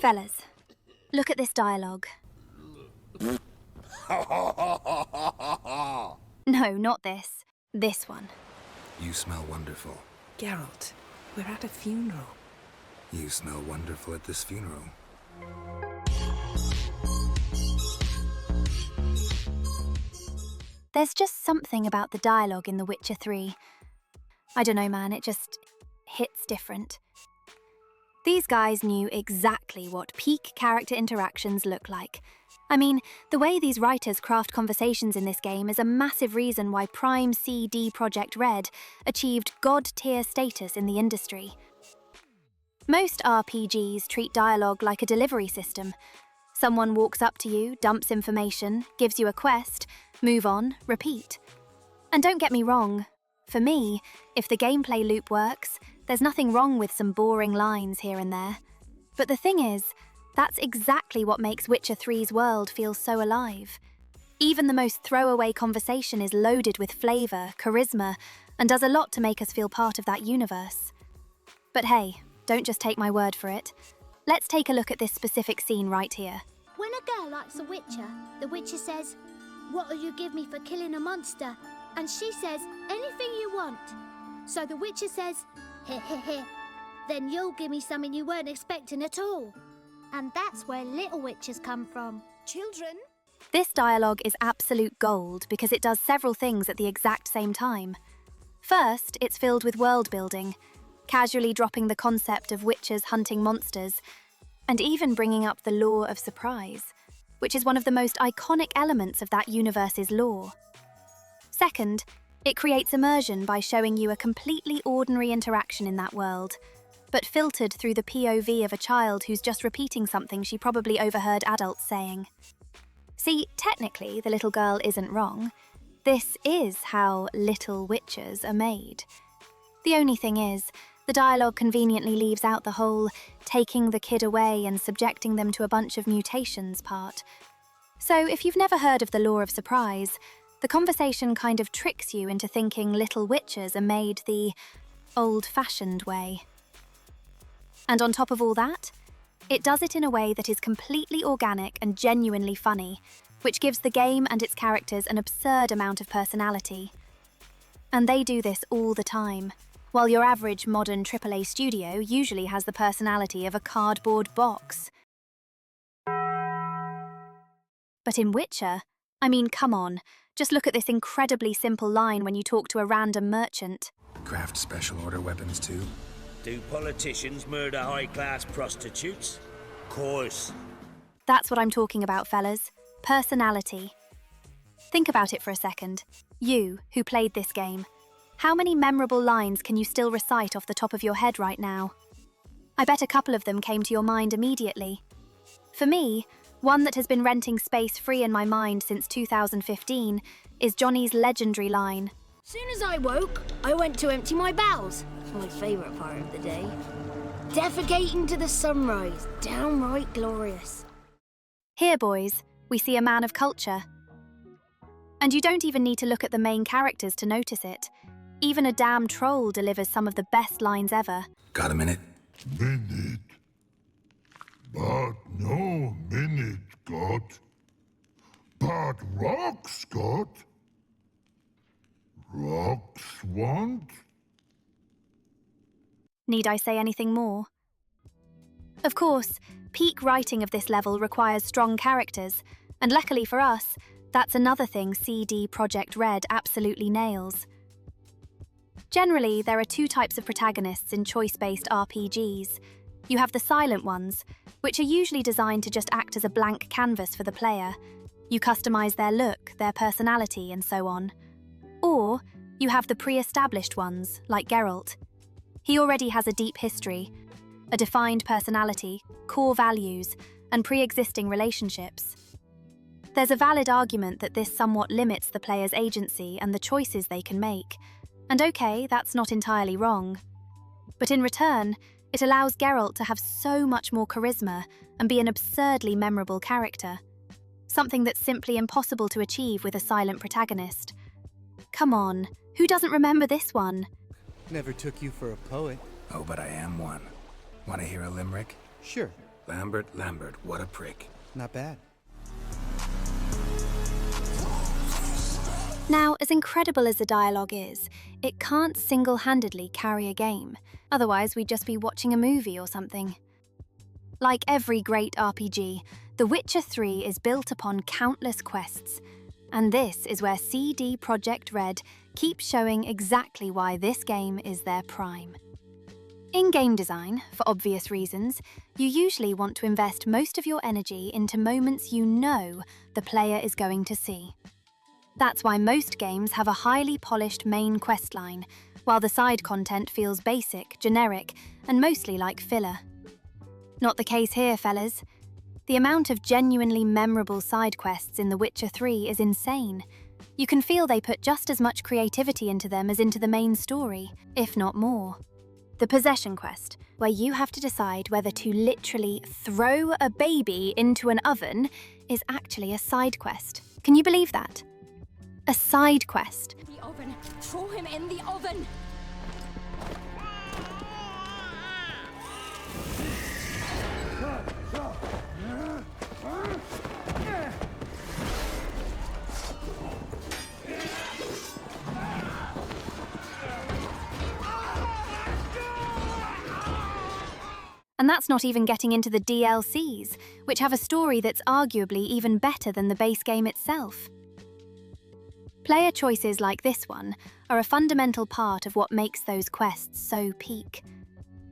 Fellas, look at this dialogue. No, not this. This one. You smell wonderful. Geralt, we're at a funeral. You smell wonderful at this funeral. There's just something about the dialogue in The Witcher 3. I don't know, man, it just hits different. These guys knew exactly what peak character interactions look like. I mean, the way these writers craft conversations in this game is a massive reason why prime CD Projekt Red achieved god-tier status in the industry. Most RPGs treat dialogue like a delivery system. Someone walks up to you, dumps information, gives you a quest, move on, repeat. And don't get me wrong, for me, if the gameplay loop works, there's nothing wrong with some boring lines here and there. But the thing is, that's exactly what makes Witcher 3's world feel so alive. Even the most throwaway conversation is loaded with flavour, charisma, and does a lot to make us feel part of that universe. But hey, don't just take my word for it. Let's take a look at this specific scene right here. When a girl likes a Witcher, the Witcher says, "What'll you give me for killing a monster?" And she says, "Anything you want." So the Witcher says, "Heh heh heh, then you'll give me something you weren't expecting at all." And that's where little witches come from. Children? This dialogue is absolute gold because it does several things at the exact same time. First, it's filled with world building, casually dropping the concept of witches hunting monsters, and even bringing up the law of surprise, which is one of the most iconic elements of that universe's lore. Second, it creates immersion by showing you a completely ordinary interaction in that world, but filtered through the POV of a child who's just repeating something she probably overheard adults saying. See, technically, the little girl isn't wrong. This is how little witches are made. The only thing is, the dialogue conveniently leaves out the whole taking the kid away and subjecting them to a bunch of mutations part. So if you've never heard of the law of surprise, the conversation kind of tricks you into thinking little witches are made the old-fashioned way. And on top of all that, it does it in a way that is completely organic and genuinely funny, which gives the game and its characters an absurd amount of personality. And they do this all the time, while your average modern AAA studio usually has the personality of a cardboard box. But in Witcher, I mean, come on, just look at this incredibly simple line when you talk to a random merchant. Craft special order weapons too. Do politicians murder high-class prostitutes? Course. That's what I'm talking about, fellas. Personality. Think about it for a second. You, who played this game, how many memorable lines can you still recite off the top of your head right now? I bet a couple of them came to your mind immediately. For me, one that has been renting space free in my mind since 2015 is Johnny's legendary line. Soon as I woke, I went to empty my bowels. It's my favourite part of the day. Defecating to the sunrise, downright glorious. Here, boys, we see a man of culture. And you don't even need to look at the main characters to notice it. Even a damn troll delivers some of the best lines ever. Got a minute? Minute. But no minute got. But rocks got. Rocks want? Need I say anything more? Of course, peak writing of this level requires strong characters, and luckily for us, that's another thing CD Projekt Red absolutely nails. Generally, there are two types of protagonists in choice-based RPGs. You have the silent ones, which are usually designed to just act as a blank canvas for the player. You customize their look, their personality, and so on. Or you have the pre-established ones, like Geralt. He already has a deep history, a defined personality, core values, and pre-existing relationships. There's a valid argument that this somewhat limits the player's agency and the choices they can make. And okay, that's not entirely wrong. But in return, it allows Geralt to have so much more charisma and be an absurdly memorable character. Something that's simply impossible to achieve with a silent protagonist. Come on, who doesn't remember this one? Never took you for a poet. Oh, but I am one. Want to hear a limerick? Sure. Lambert, what a prick. Not bad. Now, as incredible as the dialogue is, it can't single-handedly carry a game. Otherwise, we'd just be watching a movie or something. Like every great RPG, The Witcher 3 is built upon countless quests. And this is where CD Projekt Red keeps showing exactly why this game is their prime. In game design, for obvious reasons, you usually want to invest most of your energy into moments you know the player is going to see. That's why most games have a highly polished main questline, while the side content feels basic, generic, and mostly like filler. Not the case here, fellas. The amount of genuinely memorable side quests in The Witcher 3 is insane. You can feel they put just as much creativity into them as into the main story, if not more. The Possession Quest, where you have to decide whether to literally throw a baby into an oven, is actually a side quest. Can you believe that? A side quest. The oven! Throw him in the oven! And that's not even getting into the DLCs, which have a story that's arguably even better than the base game itself. Player choices like this one are a fundamental part of what makes those quests so peak.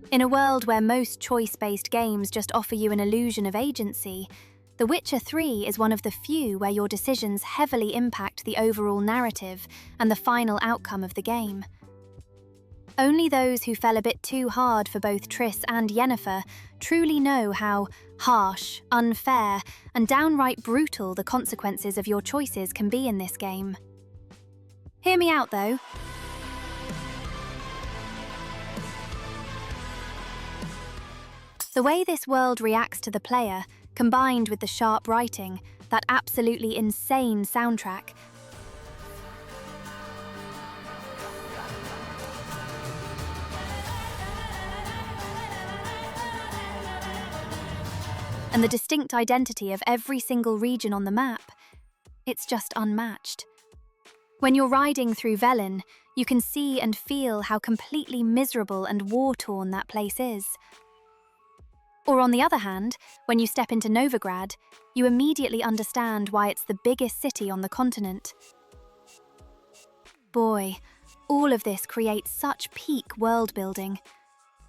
In a world where most choice-based games just offer you an illusion of agency, The Witcher 3 is one of the few where your decisions heavily impact the overall narrative and the final outcome of the game. Only those who fell a bit too hard for both Triss and Yennefer truly know how harsh, unfair, and downright brutal the consequences of your choices can be in this game. Hear me out, though. The way this world reacts to the player, combined with the sharp writing, that absolutely insane soundtrack, and the distinct identity of every single region on the map, it's just unmatched. When you're riding through Velen, you can see and feel how completely miserable and war-torn that place is. Or on the other hand, when you step into Novigrad, you immediately understand why it's the biggest city on the continent. Boy, all of this creates such peak world building.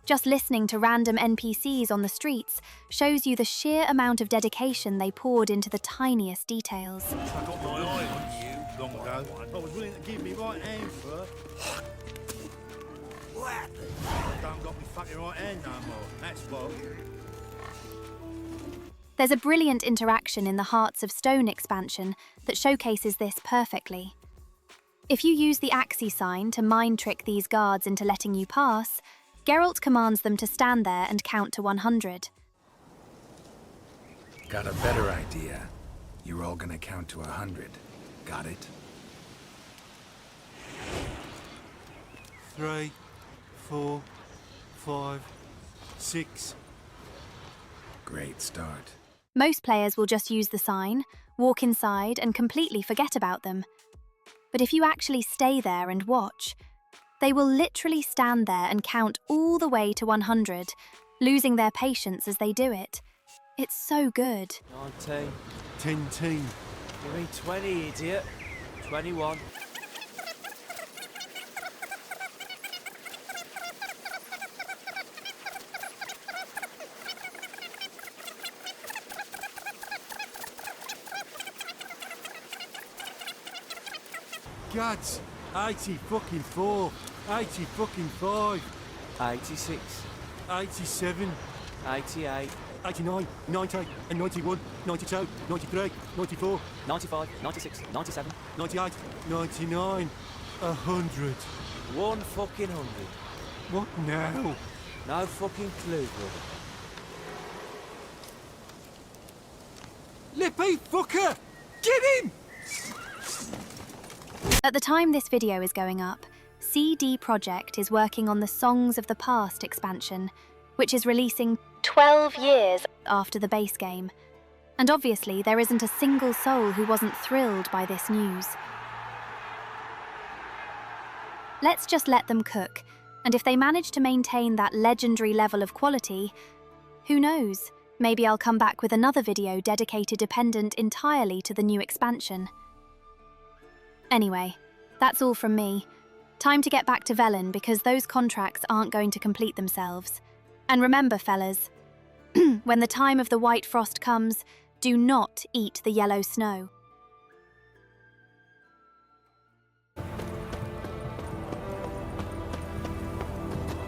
Just listening to random NPCs on the streets shows you the sheer amount of dedication they poured into the tiniest details. I got my eye on you long ago. I was willing to give me right hand for. What happened? I don't got me fucking right hand no more. That's what. There's a brilliant interaction in the Hearts of Stone expansion that showcases this perfectly. If you use the Axii sign to mind trick these guards into letting you pass, Geralt commands them to stand there and count to 100. Got a better idea. You're all gonna count to 100. Got it? 3, 4, 5, 6. Great start. Most players will just use the sign, walk inside, and completely forget about them. But if you actually stay there and watch, they will literally stand there and count all the way to 100, losing their patience as they do it. It's so good. 19. 10. You mean 20, idiot. 21. Gads, 80 fucking 4, 80 fucking 5, 86. 87, 88. 89, 90, and 91, 92, 93, 94, 95. 96. 97. 98, 99, 100. 1 fucking 100. What now? No fucking clue, brother. Lippy fucker! Get him! At the time this video is going up, CD Projekt is working on the Songs of the Past expansion, which is releasing 12 years after the base game. And obviously, there isn't a single soul who wasn't thrilled by this news. Let's just let them cook, and if they manage to maintain that legendary level of quality, who knows, maybe I'll come back with another video dependent entirely to the new expansion. Anyway, that's all from me. Time to get back to Velen because those contracts aren't going to complete themselves. And remember, fellas, when the time of the white frost comes, do not eat the yellow snow.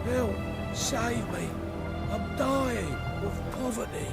Help! Save me! I'm dying of poverty.